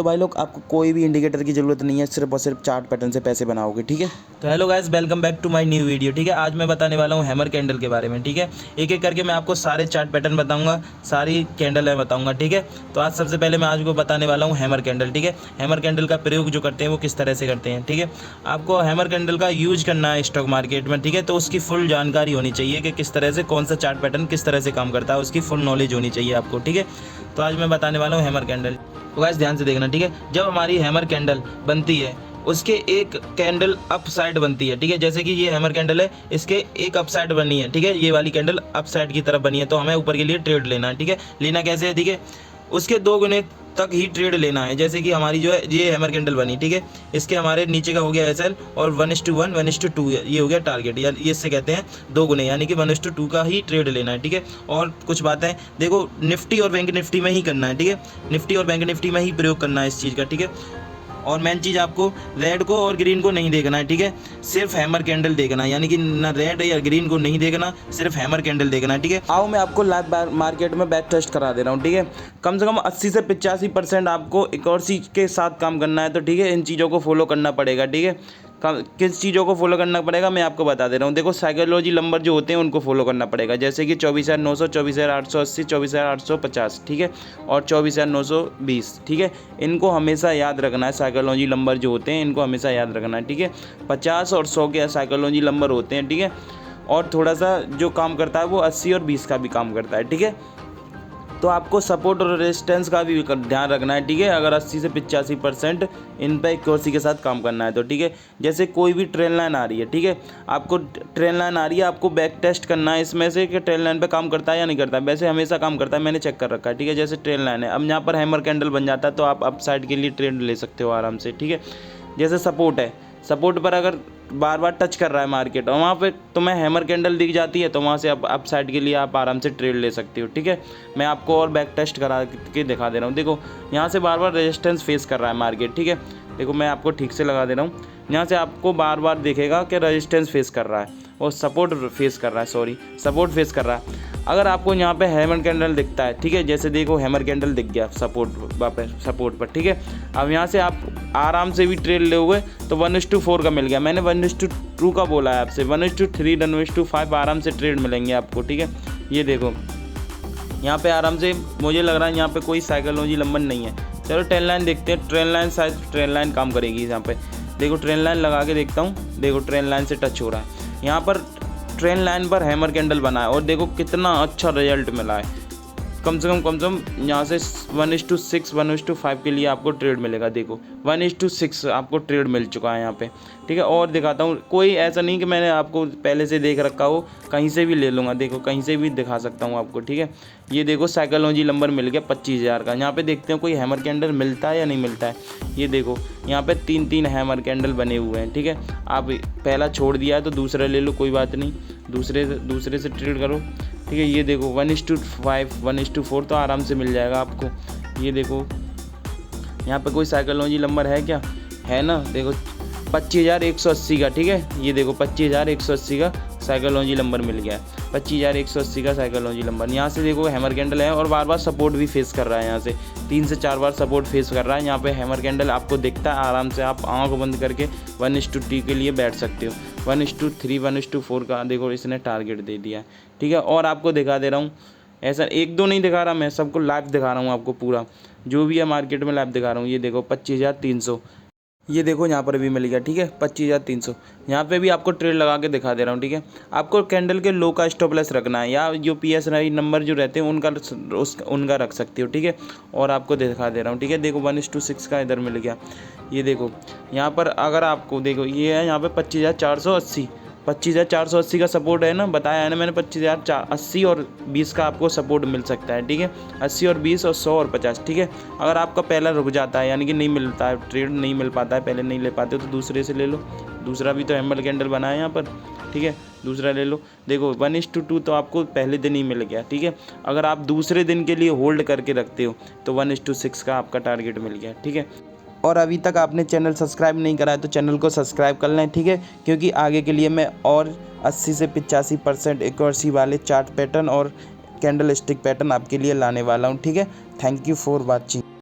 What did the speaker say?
तो भाई लोग आपको कोई भी इंडिकेटर की ज़रूरत नहीं है, सिर्फ और सिर्फ चार्ट पैटर्न से पैसे बनाओगे। ठीक है, तो hello guys, welcome back to my new video. ठीक है, आज मैं बताने वाला हूँ हैमर कैंडल के बारे में। ठीक है, एक एक करके मैं आपको सारे चार्ट पैटर्न बताऊंगा, सारी कैंडल है बताऊंगा। ठीक है, तो आज सबसे पहले मैं आज को बताने वाला हूँ हैमर कैंडल। ठीक है, हैमर कैंडल का प्रयोग जो करते हैं वो किस तरह से करते हैं। ठीक है, आपको हैमर कैंडल का यूज करना है स्टॉक मार्केट में। ठीक है, तो उसकी फुल जानकारी होनी चाहिए कि किस तरह से कौन सा चार्ट पैटर्न किस तरह से काम करता है, उसकी फुल नॉलेज होनी चाहिए आपको। ठीक है, तो आज मैं बताने वाला हूँ हैमर कैंडल। तो गाइस ध्यान से देखना। ठीक है, जब हमारी हैमर कैंडल बनती है उसके एक कैंडल अप साइड बनती है। ठीक है, जैसे कि ये हैमर कैंडल है, इसके एक अप साइड बनी है। ठीक है, ये वाली कैंडल अप साइड की तरफ बनी है, तो हमें ऊपर के लिए ट्रेड लेना है। ठीक है, लेना कैसे है, ठीक है, उसके 2 गुने तक ही ट्रेड लेना है। जैसे कि हमारी जो है ये हैमर कैंडल बनी, ठीक है, इसके हमारे नीचे का हो गया एसएल और 1:1 1:2 ये हो गया टारगेट, या ये इससे कहते हैं 2 गुने, यानी कि 1:2 का ही ट्रेड लेना है। ठीक है, और कुछ बातें देखो, निफ्टी और बैंक निफ्टी में ही करना है। ठीक है, निफ्टी और बैंक निफ्टी में ही प्रयोग करना है इस चीज़ का। ठीक है, और मेन चीज़ आपको रेड को और ग्रीन को नहीं देखना है। ठीक है, सिर्फ हैमर कैंडल देखना है, यानी कि ना रेड या ग्रीन को नहीं देखना, सिर्फ हैमर कैंडल देखना है। ठीक है, आओ मैं आपको लाइव मार्केट में बैक टेस्ट करा दे रहा हूँ। ठीक है, कम से कम 80 से 85% आपको एक्यूरेसी के साथ काम करना है। तो ठीक है, इन चीज़ों को फॉलो करना पड़ेगा। ठीक है, किस चीज़ों को फॉलो करना पड़ेगा मैं आपको बता दे रहा हूँ। देखो, साइकोलॉजी नंबर जो होते हैं उनको फॉलो करना पड़ेगा, जैसे कि 24,900, 24,880, 24,850। ठीक है, और 24,920। ठीक है, इनको हमेशा याद रखना है। साइकोलॉजी नंबर जो होते हैं इनको हमेशा याद रखना है। ठीक है, 50 और 100 के साइकोलॉजी नंबर होते हैं। ठीक है, और थोड़ा सा जो काम करता है वो 80 और 20 का भी काम करता है। ठीक है, तो आपको सपोर्ट और रेजिस्टेंस का भी ध्यान रखना है। ठीक है, अगर 80 से 85% इन पे एक्यूरेसी के साथ काम करना है तो। ठीक है, जैसे कोई भी ट्रेन लाइन आ रही है, ठीक है, आपको ट्रेन लाइन आ रही है, आपको बैक टेस्ट करना है इसमें से कि ट्रेन लाइन पे काम करता है या नहीं करता है। वैसे हमेशा काम करता है, मैंने चेक कर रखा है। ठीक है, जैसे ट्रेन लाइन है, अब यहाँ पर हैमर कैंडल बन जाता है तो आप अप साइड के लिए ट्रेड ले सकते हो आराम से। ठीक है, जैसे सपोर्ट है, सपोर्ट पर अगर बार बार टच कर रहा है मार्केट और वहाँ पे तुम्हें हैमर कैंडल दिख जाती है तो वहाँ से अप साइड के लिए आप आराम से ट्रेड ले सकते हो। ठीक है, मैं आपको और बैक टेस्ट करा के दिखा दे रहा हूँ। देखो, यहाँ से बार बार रेजिस्टेंस फेस कर रहा है मार्केट। ठीक है, देखो मैं आपको ठीक से लगा दे रहा हूँ। यहाँ से आपको बार बार दिखेगा कि रेजिस्टेंस फेस कर रहा है और सपोर्ट फेस कर रहा है, सपोर्ट फेस कर रहा है। अगर आपको यहाँ पे हैमर कैंडल दिखता है, ठीक है, जैसे देखो हैमर कैंडल दिख गया सपोर्ट पर। ठीक है, अब यहाँ से आप आराम से भी ट्रेड ले हुए तो 1:4 का मिल गया। मैंने 1:2 का बोला है आपसे, 1:3 1:5 आराम से ट्रेड मिलेंगे आपको। ठीक है, ये देखो यहाँ पे आराम से मुझे लग रहा है यहाँ पे कोई साइकोलॉजी नंबर नहीं है। चलो ट्रेन लाइन देखते हैं, ट्रेन लाइन शायद ट्रेन लाइन काम करेगी यहाँ पे। देखो ट्रेन लाइन लगा के देखता हूँ, देखो ट्रेन लाइन से टच हो रहा है, यहाँ पर ट्रेन लाइन पर हैमर कैंडल बना है और देखो कितना अच्छा रिजल्ट मिला है। कम से कम यहाँ से 1:6 1:5 के लिए आपको ट्रेड मिलेगा। देखो 1:6 आपको ट्रेड मिल चुका है यहाँ पे। ठीक है, और दिखाता हूँ, कोई ऐसा नहीं कि मैंने आपको पहले से देख रखा हो, कहीं से भी ले लूँगा। देखो कहीं से भी दिखा सकता हूँ आपको। ठीक है, ये देखो साइकोलॉजी नंबर मिल गया 25,000 का। यहाँ पे देखते हैं कोई हैमर कैंडल मिलता है या नहीं मिलता है। ये देखो यहाँ पे 3 हैमर कैंडल बने हुए हैं। ठीक है, आप पहला छोड़ दिया है तो दूसरा ले लो, कोई बात नहीं, दूसरे से ट्रेड करो। ठीक है, ये देखो 1:5 1:4 तो आराम से मिल जाएगा आपको। ये देखो यहाँ पे कोई साइकोलॉजी नंबर है क्या, है ना, देखो 25,180 का। ठीक है, ये देखो 25,180 का साइकोलॉजी नंबर मिल गया है, 25,180 का साइकोलॉजी नंबर। यहाँ से देखो हैमर कैंडल है और बार बार सपोर्ट भी फेस कर रहा है, यहाँ से 3 से 4 बार सपोर्ट फेस कर रहा है। यहाँ पे हैमर कैंडल आपको दिखता है, आराम से आप आंख बंद करके 1:2 के लिए बैठ सकते हो। 1:3 1:4 का देखो इसने टारगेट दे दिया है। ठीक है, और आपको दिखा दे रहा हूँ, ऐसा 1-2 नहीं दिखा रहा, मैं सबको लाइव दिखा रहा हूँ आपको, पूरा जो भी है मार्केट में लाइव दिखा रहा हूँ। ये देखो 25,300, ये देखो यहाँ पर भी मिल गया। ठीक है, 25,300 यहाँ पे भी आपको ट्रेड लगा के दिखा दे रहा हूँ। ठीक है, आपको कैंडल के लो का स्टॉप लॉस रखना है, या जो PSI नंबर जो रहते हैं उनका रख सकते हो। ठीक है, और आपको दिखा दे रहा हूँ। ठीक है, देखो 1:6 का इधर मिल गया। ये देखो यहाँ पर अगर आपको देखो ये है यहाँ पे 25,480 का सपोर्ट है ना, बताया है ना मैंने, 25,080 और 20 का आपको सपोर्ट मिल सकता है। ठीक है, 80 और 20 और 100 और 50। ठीक है, अगर आपका पहला रुक जाता है, यानी कि नहीं मिलता है, ट्रेड नहीं मिल पाता है, पहले नहीं ले पाते तो दूसरे से ले लो। दूसरा भी तो हैमर कैंडल बना है यहाँ पर। ठीक है, दूसरा ले लो। देखो 1:2 तो आपको पहले दिन ही मिल गया। ठीक है, अगर आप दूसरे दिन के लिए होल्ड करके रखते हो तो 1:6 का आपका टारगेट मिल गया। ठीक है, और अभी तक आपने चैनल सब्सक्राइब नहीं करा है तो चैनल को सब्सक्राइब कर लें। ठीक है, क्योंकि आगे के लिए मैं और 80 से 85% एक्यूरेसी वाले चार्ट पैटर्न और कैंडल स्टिक पैटर्न आपके लिए लाने वाला हूँ। ठीक है, थैंक यू फॉर वॉचिंग।